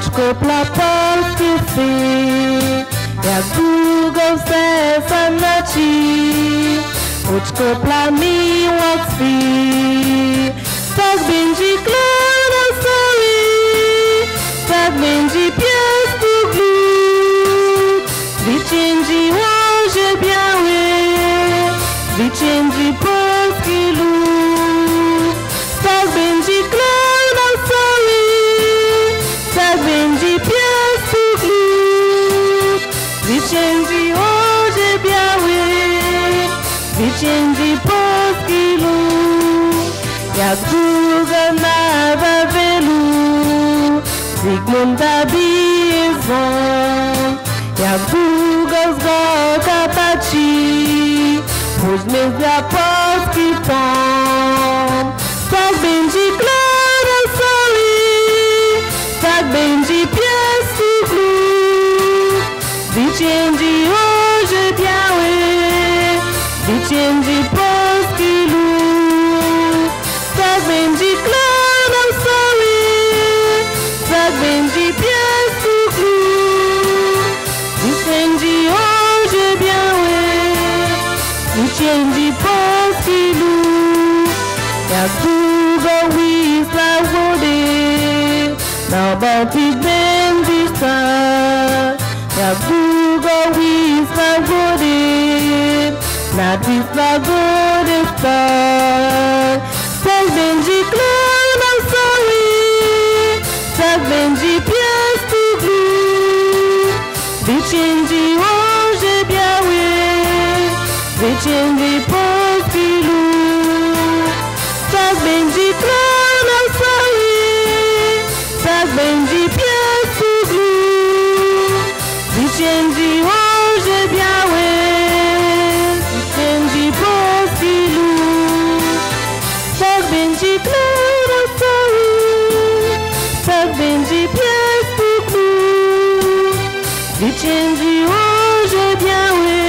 Uçkop la polski fi, jak długo se sanaci. Uçkop la miłość fi, tak będzie klara soli, tak będzie piasku glut. Zwycięży łoże białe, zwycięży polski lud. Tak będzie klara soli, tak będzie piasku glut. Zwycięży łoże białe, zwycięży polski lud. Jak długo na Wawelu Zygmunta bije dzwon, jak długo z Goka paci, później dla Polski ton. Tak będzie klara soli, tak będzie piasku glut. Zwycięży orze białe, zwycięży polski lud. Tak będzie klara soli, tak będzie piasku glut. Zwycięży orze białe, zwycięży polski lud. Jak długo Wisła wody, na Bałtyk będzie stać. Jak długo Wisła wody, na Wisła wody stać. Tak będzie klara soli, tak będzie piasku glut. Zwycięży orze białe, zwycięży polski lud. Tak będzie klara soli, tak będzie piasku glut. Zwycięży orze białe, zwycięży polski lud. Tak będzie klara soli, tak będzie piasku glut. Zwycięży orze białe,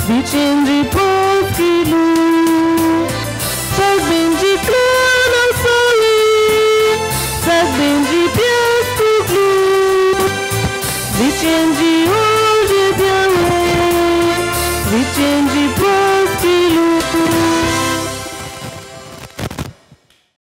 zwycięży polski lud. Tak będzie klara soli, tak będzie piasku glut. Zwycięży